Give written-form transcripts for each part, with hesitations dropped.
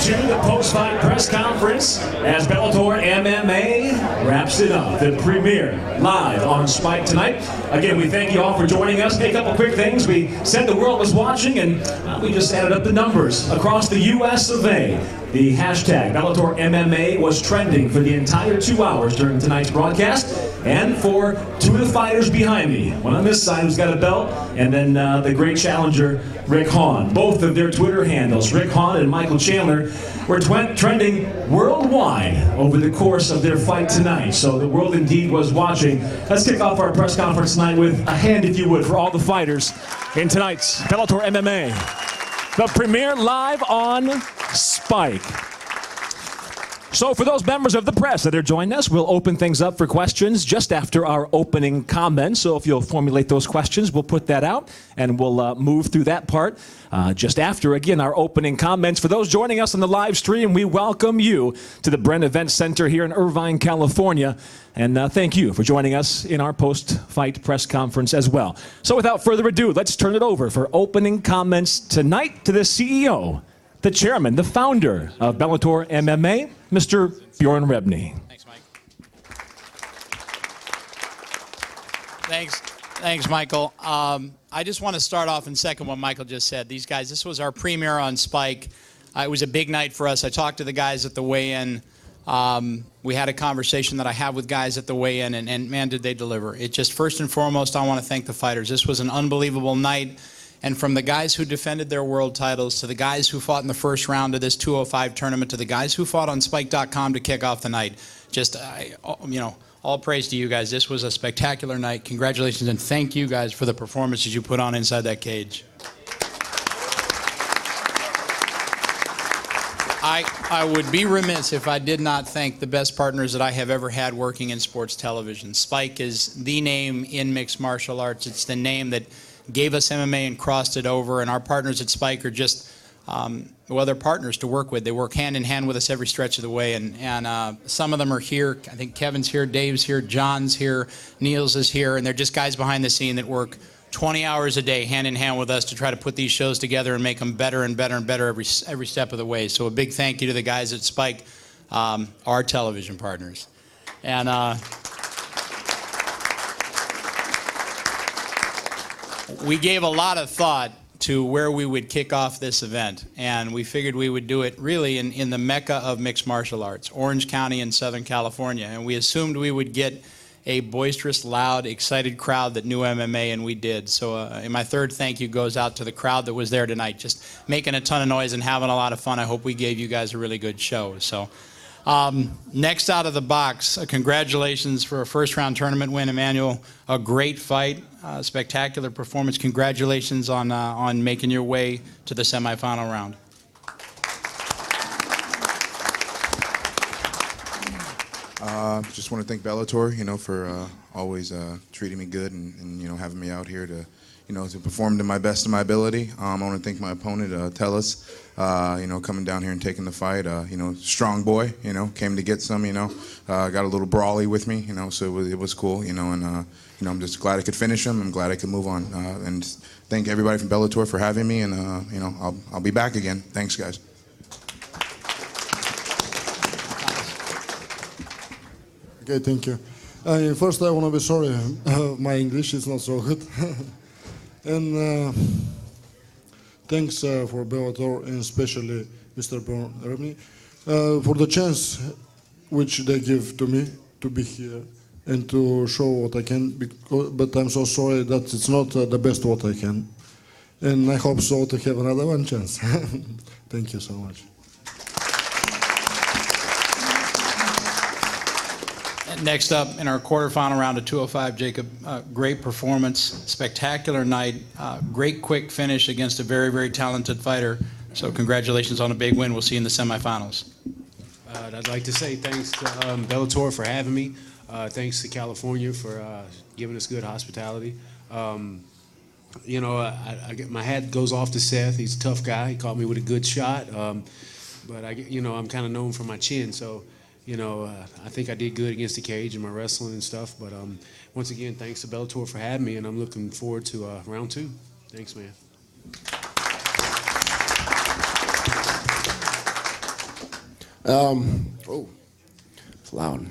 to the post-fight press conference as Bellator MMA wraps it up. The premiere live on Spike tonight. Again, we thank you all for joining us. Hey, a couple quick things. We said the world was watching, and we just added up the numbers. Across the US of A, the hashtag Bellator MMA was trending for the entire 2 hours during tonight's broadcast. And for two of the fighters behind me, one on this side who's got a belt, and then the great challenger, Rick Hahn. Both of their Twitter handles, Rick Hahn and Michael Chandler, were trending worldwide over the course of their fight tonight. So the world indeed was watching. Let's kick off our press conference tonight with a hand, if you would, for all the fighters in tonight's Bellator MMA. The premiere live on Spike. So for those members of the press that are joining us, we'll open things up for questions just after our opening comments. So if you'll formulate those questions, we'll put that out and we'll move through that part just after, again, our opening comments. For those joining us on the live stream, we welcome you to the Brent Event Center here in Irvine, California. And thank you for joining us in our post-fight press conference as well. So without further ado, let's turn it over for opening comments tonight to the CEO, the chairman, the founder of Bellator MMA, Mr. Bjorn Rebney. Thanks, Mike. Thanks, Michael. I just want to start off and second what Michael just said. These guys, this was our premiere on Spike. It was a big night for us. I talked to the guys at the weigh-in. We had a conversation that I have with guys at the weigh-in, and man, did they deliver. It just, first and foremost, I want to thank the fighters. This was an unbelievable night. And from the guys who defended their world titles, to the guys who fought in the first round of this 205 tournament, to the guys who fought on Spike.com to kick off the night, just, all praise to you guys. This was a spectacular night. Congratulations, and thank you guys for the performances you put on inside that cage. I would be remiss if I did not thank the best partners that I have ever had working in sports television. Spike is the name in mixed martial arts. It's the name that gave us MMA and crossed it over, and our partners at Spike are just, well, they're partners to work with. They work hand in hand with us every stretch of the way, and some of them are here. I think Kevin's here, Dave's here, John's here, Niels is here, and they're just guys behind the scene that work 20 hours a day hand in hand with us to try to put these shows together and make them better and better and better every step of the way. So a big thank you to the guys at Spike, our television partners. And we gave a lot of thought to where we would kick off this event, and we figured we would do it really in the mecca of mixed martial arts, Orange County in Southern California, and we assumed we would get a boisterous, loud, excited crowd that knew MMA, and we did. So and my third thank you goes out to the crowd that was there tonight, just making a ton of noise and having a lot of fun. I hope we gave you guys a really good show. So next out of the box, congratulations for a first-round tournament win, Emmanuel. A great fight, spectacular performance. Congratulations on making your way to the semifinal round. Just want to thank Bellator, for always treating me good and having me out here to, to perform to my best of my ability. I want to thank my opponent, Tellis, coming down here and taking the fight. Strong boy, came to get some, got a little brawly with me, so it was cool, and I'm just glad I could finish him. I'm glad I could move on. And thank everybody from Bellator for having me, and I'll be back again. Thanks, guys. Okay, thank you. First, I want to be sorry. My English is not so good. And thanks for Bellator, and especially Mr. Bjorn Rebney, for the chance which they give to me to be here and to show what I can. But I'm so sorry that it's not the best what I can. And I hope so to have another one chance. Thank you so much. Next up in our quarterfinal round of 205, Jacob, great performance, spectacular night, great quick finish against a very, very talented fighter. So congratulations on a big win. We'll see you in the semifinals. I'd like to say thanks to Bellator for having me. Thanks to California for giving us good hospitality. My hat goes off to Seth. He's a tough guy. He caught me with a good shot. But I'm kind of known for my chin, so. I think I did good against the cage and my wrestling and stuff. But once again, thanks to Bellator for having me, and I'm looking forward to round 2. Thanks, man. It's loud.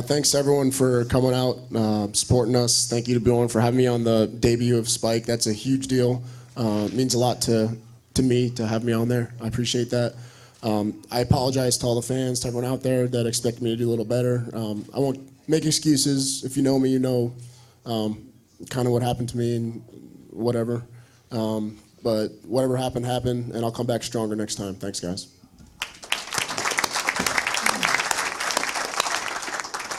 Thanks everyone for coming out, supporting us. Thank you to Bjorn for having me on the debut of Spike. That's a huge deal. It means a lot to me to have me on there. I appreciate that. I apologize to all the fans, to everyone out there that expect me to do a little better. I won't make excuses. If you know me, you know kind of what happened to me and whatever. But whatever happened, happened, and I'll come back stronger next time. Thanks, guys.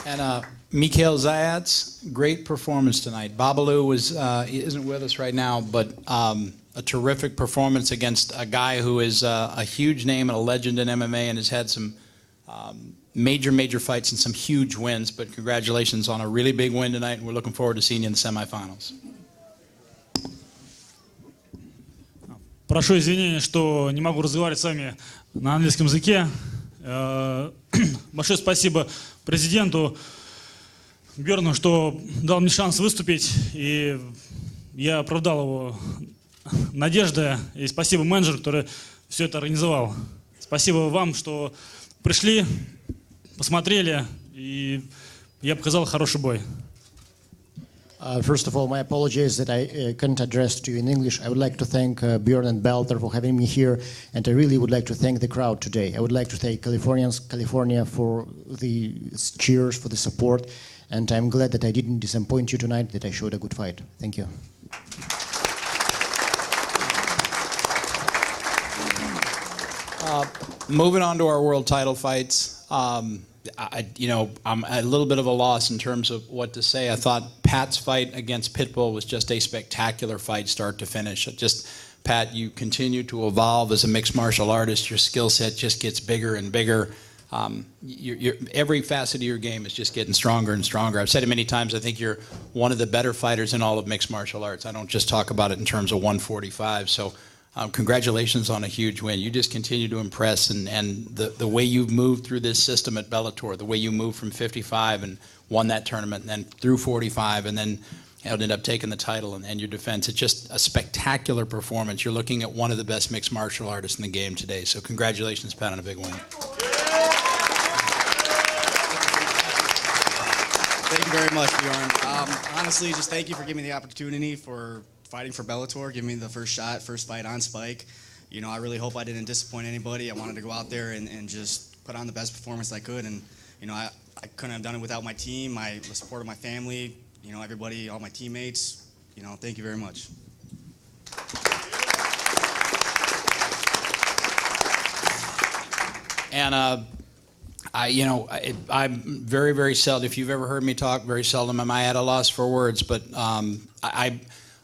And Mikhail Zayats, great performance tonight. Babalu isn't with us right now, but a terrific performance against a guy who is a huge name and a legend in MMA and has had some major fights and some huge wins. But congratulations on a really big win tonight, and we're looking forward to seeing you in the semifinals. Прошу извинения, что не могу разговаривать с вами на английском языке. Большое спасибо президенту Бьорну, что дал мне шанс выступить, и я оправдал его надежды. И спасибо менеджеру, который все это организовал. Спасибо вам, что пришли, посмотрели, и я показал хороший бой. First of all, my apologies that I couldn't address to you in English. I would like to thank Bjorn and Bellator for having me here, and I really would like to thank the crowd today. I would like to thank California for the cheers, for the support, and I'm glad that I didn't disappoint you tonight, that I showed a good fight. Thank you. Moving on to our world title fights. I'm a little bit of a loss in terms of what to say. I thought Pat's fight against Pitbull was just a spectacular fight, start to finish. Pat, you continue to evolve as a mixed martial artist. Your skill set just gets bigger and bigger. Every facet of your game is just getting stronger and stronger. I've said it many times, I think you're one of the better fighters in all of mixed martial arts. I don't just talk about it in terms of 145. So congratulations on a huge win. You just continue to impress, and the way you've moved through this system at Bellator, the way you moved from 55 and won that tournament, and then through 45, and then ended up taking the title and your defense. It's just a spectacular performance. You're looking at one of the best mixed martial artists in the game today. So congratulations, Pat, on a big win. Thank you very much, Bjorn. Honestly, just thank you for giving me the opportunity for fighting for Bellator, giving me the first fight on Spike. I really hope I didn't disappoint anybody. I wanted to go out there and just put on the best performance I could. And, I couldn't have done it without my team, the support of my family, everybody, all my teammates. Thank you very much. And I'm very seldom, if you've ever heard me talk, very seldom am I at a loss for words, but I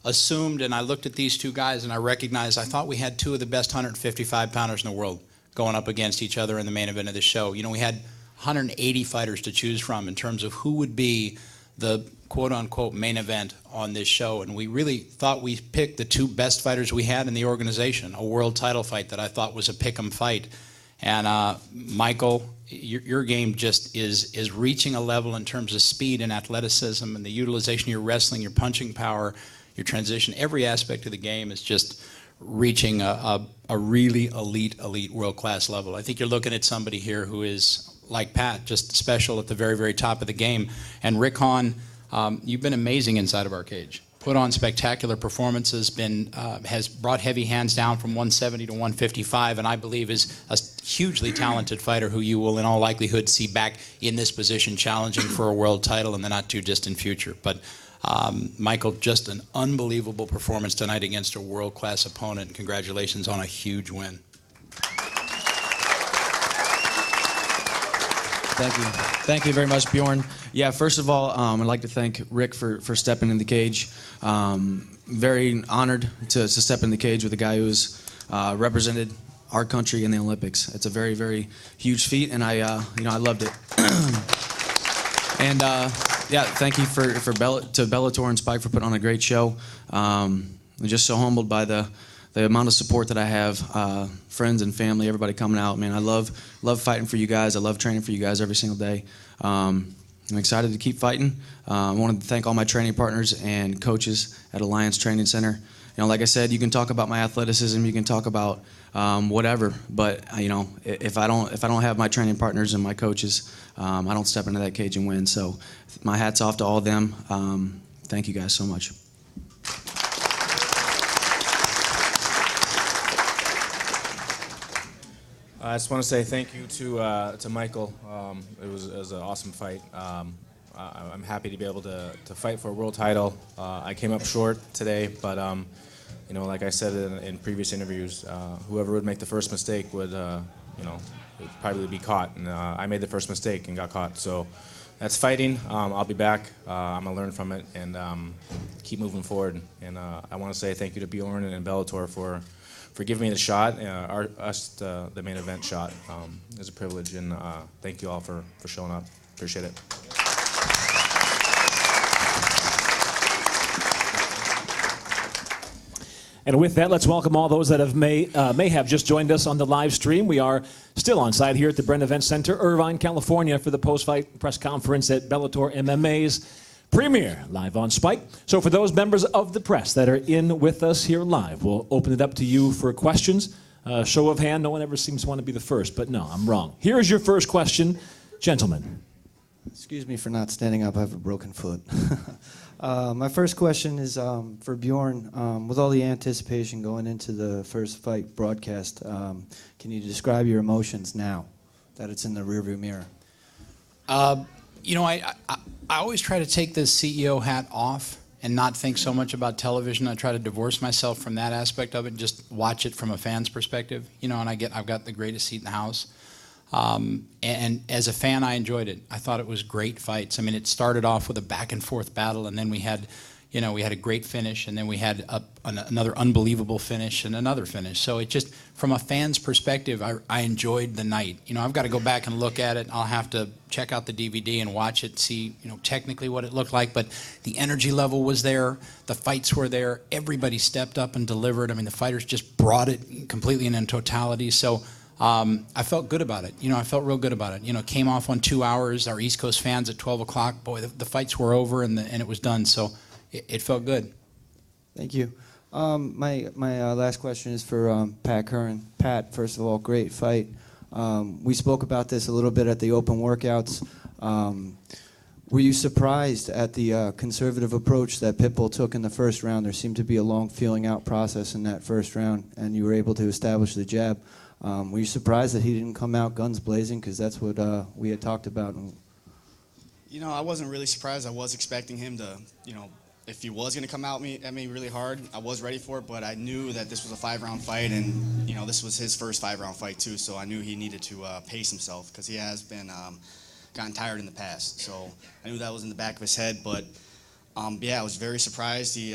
assumed, and I looked at these two guys and I recognized, I thought we had two of the best 155-pounders in the world going up against each other in the main event of the show. We had 180 fighters to choose from in terms of who would be the quote-unquote main event on this show, and we really thought we picked the two best fighters we had in the organization, a world title fight that I thought was a pick-em fight. And Michael, your game just is reaching a level in terms of speed and athleticism and the utilization of your wrestling, your punching power, your transition. Every aspect of the game is just reaching a really elite world-class level. I think you're looking at somebody here who is, like Pat, just special at the very top of the game. And Rick Hahn, you've been amazing inside of our cage. Put on spectacular performances, has brought heavy hands down from 170 to 155, and I believe is a hugely talented fighter who you will in all likelihood see back in this position challenging for a world title in the not too distant future. But Michael, just an unbelievable performance tonight against a world-class opponent. Congratulations on a huge win. Thank you. Thank you very much, Bjorn. Yeah, first of all, I'd like to thank Rick for stepping in the cage. Very honored to step in the cage with a guy who's represented our country in the Olympics. It's a very huge feat, and I loved it. And yeah, thank you to Bellator and Spike for putting on a great show. I'm just so humbled by the amount of support that I have, friends and family, everybody coming out. Man, I love fighting for you guys. I love training for you guys every single day. I'm excited to keep fighting. I wanted to thank all my training partners and coaches at Alliance Training Center. like I said, you can talk about my athleticism, you can talk about whatever, but if I don't have my training partners and my coaches, I don't step into that cage and win. So my hat's off to all of them. Thank you guys so much. I just want to say thank you to Michael. It was an awesome fight. I'm happy to be able to fight for a world title. I came up short today, but like I said in previous interviews, whoever would make the first mistake would would probably be caught. And I made the first mistake and got caught. So that's fighting. I'll be back. I'm gonna learn from it and keep moving forward. And I want to say thank you to Bjorn and Bellator for giving me the shot, the main event shot. It was a privilege, and thank you all for showing up. Appreciate it. And with that, let's welcome all those that may have just joined us on the live stream. We are still on site here at the Brent Event Center, Irvine, California, for the post-fight press conference at Bellator MMA's premiere, live on Spike. So for those members of the press that are in with us here live, we'll open it up to you for questions. Show of hand, no one ever seems to want to be the first, but no, I'm wrong. Here is your first question, gentlemen. Excuse me for not standing up, I have a broken foot. My first question is for Bjorn. With all the anticipation going into the first fight broadcast, can you describe your emotions now that it's in the rearview mirror? I always try to take the CEO hat off and not think so much about television. I try to divorce myself from that aspect of it and just watch it from a fan's perspective. And I've got the greatest seat in the house. And as a fan, I enjoyed it. I thought it was great fights. I mean, it started off with a back and forth battle, and then we had a great finish, and then we had another unbelievable finish and another finish. So it just, from a fan's perspective, I enjoyed the night. I've got to go back and look at it. I'll have to check out the DVD and watch it, see, technically what it looked like. But the energy level was there. The fights were there. Everybody stepped up and delivered. I mean, the fighters just brought it completely and in totality. So I felt good about it. I felt real good about it. Came off on 2 hours. Our East Coast fans at 12 o'clock, boy, the fights were over and it was done. So it felt good. Thank you. My last question is for Pat Curran. Pat, first of all, great fight. We spoke about this a little bit at the open workouts. Were you surprised at the conservative approach that Pitbull took in the first round? There seemed to be a long feeling out process in that first round, and you were able to establish the jab. Were you surprised that he didn't come out guns blazing? Because that's what we had talked about. I wasn't really surprised. I was expecting him to, if he was going to come out at me really hard, I was ready for it, but I knew that this was a 5-round fight, and, this was his first 5-round fight, too, so I knew he needed to pace himself, because he has been gotten tired in the past. So I knew that was in the back of his head, but, yeah, I was very surprised. He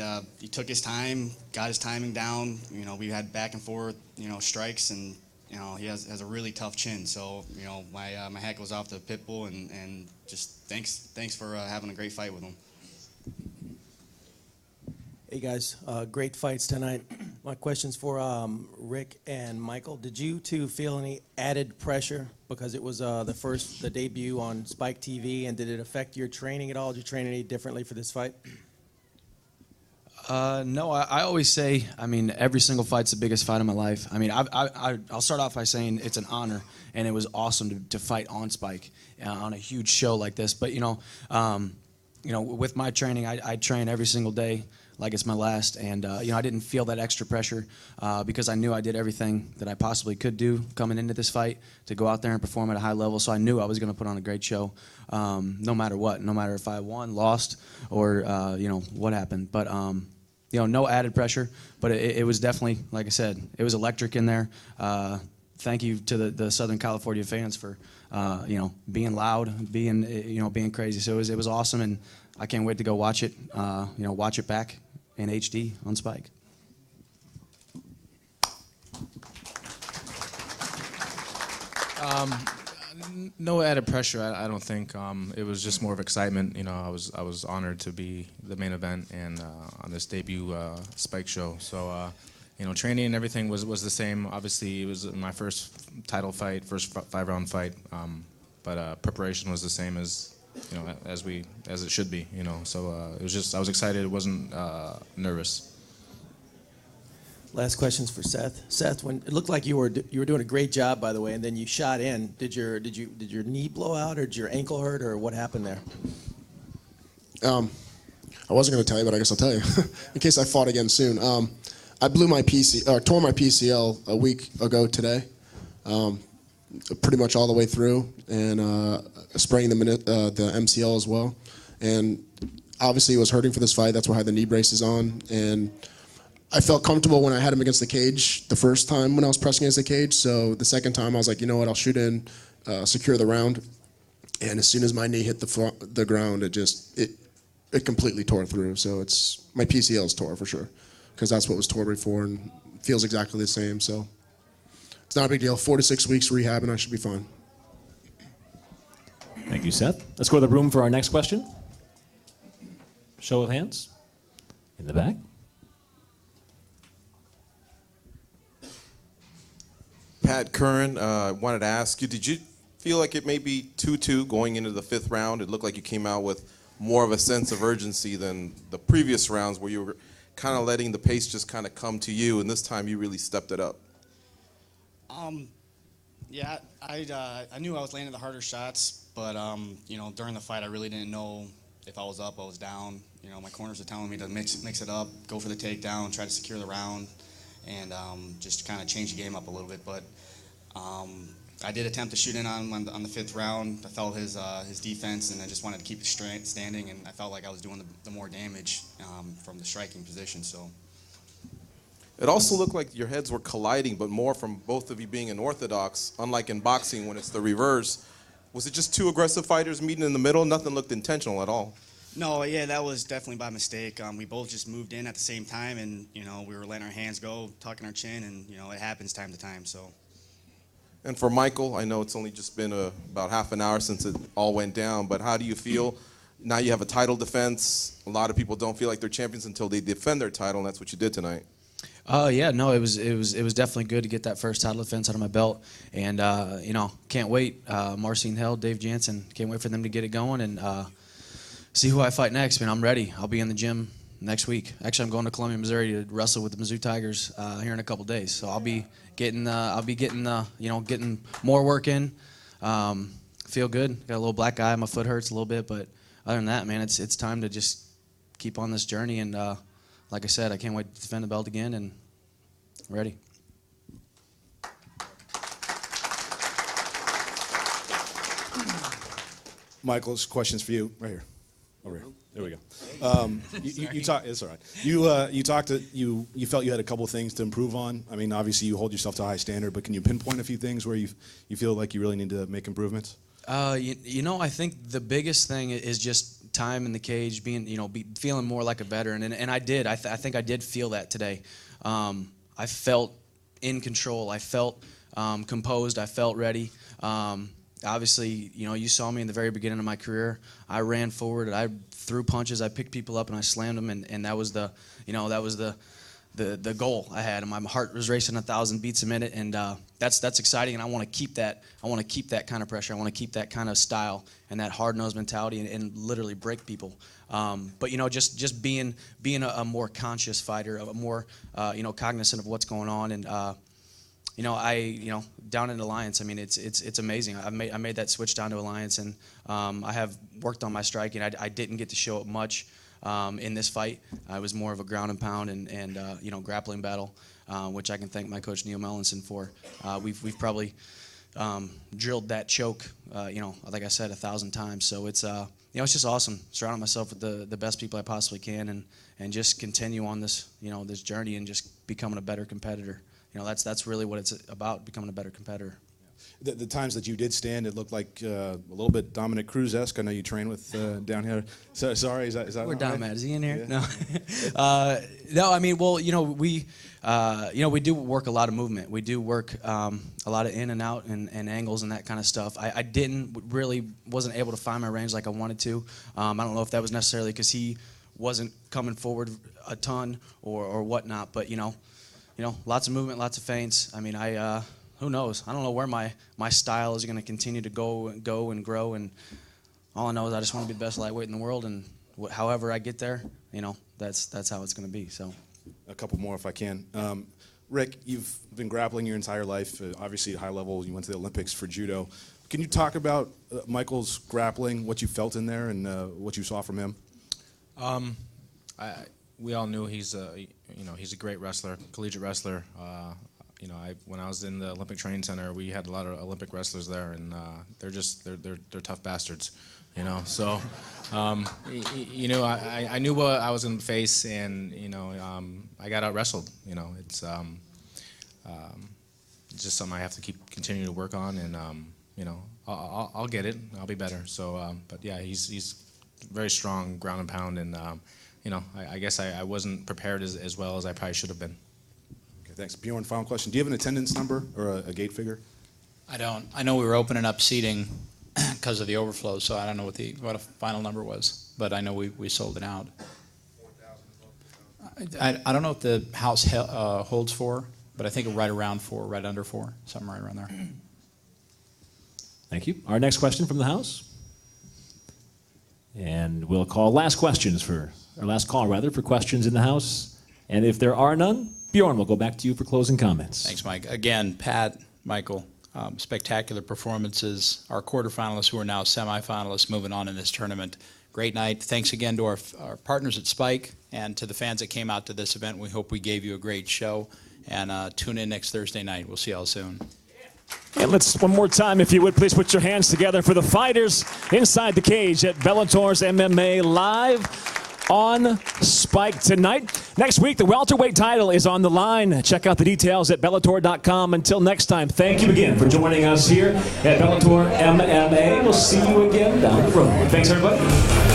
took his time, got his timing down. We had back and forth, strikes, and, he has a really tough chin. So, my hat goes off to Pitbull, and just thanks for having a great fight with him. Hey guys, great fights tonight. My question's for Rick and Michael. Did you two feel any added pressure because it was the debut on Spike TV, and did it affect your training at all? Did you train any differently for this fight? No, I always say, every single fight's the biggest fight of my life. I'll start off by saying it's an honor, and it was awesome to fight on Spike on a huge show like this. But with my training, I train every single day like it's my last, and I didn't feel that extra pressure because I knew I did everything that I possibly could do coming into this fight to go out there and perform at a high level. So I knew I was going to put on a great show, no matter what, no matter if I won, lost, or what happened. But no added pressure, but it was definitely, like I said, it was electric in there. Thank you to the Southern California fans for being loud, being crazy. So it was awesome, and I can't wait to go watch it. Watch it back in HD on Spike. No added pressure, I don't think. It was just more of excitement. I was honored to be the main event and on this debut Spike show. So, training and everything was the same. Obviously, it was my first title fight, first 5-round fight. But preparation was the same as it should be. So it was just, I was excited. It wasn't nervous. Last question's for Seth. Seth, when it looked like you were doing a great job, by the way, and then you shot in. Did your knee blow out, or did your ankle hurt, or what happened there? I wasn't going to tell you, but I guess I'll tell you in case I fought again soon. I tore my PCL a week ago today, pretty much all the way through, and spraying the MCL as well. And obviously, it was hurting for this fight. That's why I had the knee braces on, and I felt comfortable when I had him against the cage the first time when I was pressing against the cage. So the second time, I was like, you know what? I'll shoot in, secure the round, and as soon as my knee hit the ground, it completely tore through. So it's my PCL's tore for sure, because that's what was tore before and feels exactly the same. So it's not a big deal. 4 to 6 weeks rehab and I should be fine. Thank you, Seth. Let's go to the room for our next question. Show of hands. In the back. Pat Curran, I wanted to ask you, did you feel like it may be 2-2 going into the 5th round? It looked like you came out with more of a sense of urgency than the previous rounds where you were kind of letting the pace just kind of come to you, and this time you really stepped it up. Yeah, I knew I was landing the harder shots, but you know, during the fight I really didn't know if I was up, I was down. You know, my corners were telling me to mix it up, go for the takedown, try to secure the round, and just kind of change the game up a little bit. But I did attempt to shoot in on the 5th round. I felt his defense, and I just wanted to keep it standing, and I felt like I was doing the more damage from the striking position. So it also looked like your heads were colliding, but more from both of you being unorthodox, unlike in boxing when it's the reverse. Was it just two aggressive fighters meeting in the middle? Nothing looked intentional at all. No, yeah, that was definitely by mistake. We both just moved in at the same time, and you know, we were letting our hands go, tucking our chin, and you know, it happens time to time. So. And for Michael, I know it's only just been about half an hour since it all went down, but how do you feel? Now you have a title defense. A lot of people don't feel like they're champions until they defend their title, and that's what you did tonight. Yeah, no, it was definitely good to get that first title defense out of my belt, and you know, can't wait. Marcin Held, Dave Jansen, can't wait for them to get it going and see who I fight next. Man, I'm ready. I'll be in the gym next week. Actually, I'm going to Columbia, Missouri to wrestle with the Mizzou Tigers here in a couple days. So I'll be getting you know, getting more work in. Feel good. Got a little black eye. My foot hurts a little bit, but other than that, man, it's time to just keep on this journey. And like I said, I can't wait to defend the belt again, and ready. Michael, this question's for you right here. Over here. There we go. You talk. It's all right. You talked. You felt you had a couple things to improve on. I mean, obviously you hold yourself to a high standard, but can you pinpoint a few things where you feel like you really need to make improvements? You know, I think the biggest thing is just time in the cage, being, you know, feeling more like a veteran, and I did. I think I did feel that today. I felt in control. I felt composed. I felt ready. Obviously, you know, you saw me in the very beginning of my career. I ran forward, I threw punches, I picked people up, and I slammed them, and that was the, you know, that was the goal I had. And my heart was racing 1,000 beats a minute, and that's exciting. And I want to keep that. I want to keep that kind of pressure. I want to keep that kind of style and that hard-nosed mentality, and literally break people. But you know, just being a more conscious fighter, a more you know, cognizant of what's going on, and you know, down in Alliance, I mean, it's amazing. I made that switch down to Alliance, and I have worked on my striking. I didn't get to show it much in this fight. I was more of a ground and pound and you know, grappling battle, which I can thank my coach Neil Mellinson for. We've probably drilled that choke, you know, like I said, 1,000 times. So it's you know, it's just awesome surrounding myself with the best people I possibly can, and just continue on this, you know, this journey, and just becoming a better competitor. You know, that's really what it's about, becoming a better competitor. The times that you did stand, it looked like a little bit Dominic Cruz-esque. I know you train with down here. So, sorry, is that Where Dom at? Is he in here? Yeah. No. No, I mean, well, you know, we do work a lot of movement. We do work a lot of in and out and angles and that kind of stuff. I wasn't able to find my range like I wanted to. I don't know if that was necessarily because he wasn't coming forward a ton or whatnot, but you know, lots of movement, lots of feints. I mean, who knows? I don't know where my style is going to continue to go and grow. And all I know is I just want to be the best lightweight in the world. And however I get there, you know, that's how it's going to be. So. a couple more if I can. Rick, you've been grappling your entire life, obviously at high level. You went to the Olympics for judo. Can you talk about Michael's grappling, what you felt in there, and what you saw from him? We all knew he's a great wrestler, collegiate wrestler. When I was in the Olympic Training Center, we had a lot of Olympic wrestlers there, and they're tough bastards, So, I knew what I was going to face, and I got out wrestled. It's just something I have to continue to work on, and I'll get it. I'll be better. So, but yeah, he's very strong, ground and pound, and I guess I wasn't prepared as well as I probably should have been. Okay, thanks. Bjorn, final question. Do you have an attendance number or a gate figure? I don't. I know we were opening up seating because of the overflow, so I don't know what a final number was, but I know we sold it out. I don't know what the house holds for, but I think right around 4, right under 4, something right around there. Thank you. Our next question from the house. And we'll call last call for questions in the house. And if there are none, Bjorn, we'll go back to you for closing comments. Thanks, Mike. Again, Pat, Michael, spectacular performances. Our quarterfinalists who are now semifinalists moving on in this tournament. Great night. Thanks again to our partners at Spike and to the fans that came out to this event. We hope we gave you a great show. And tune in next Thursday night. We'll see y'all soon. And let's, one more time, if you would, please put your hands together for the fighters inside the cage at Bellator's MMA Live on Spike tonight. Next week, the welterweight title is on the line. Check out the details at Bellator.com. Until next time, thank you again for joining us here at Bellator MMA. We'll see you again down the road. Thanks, everybody.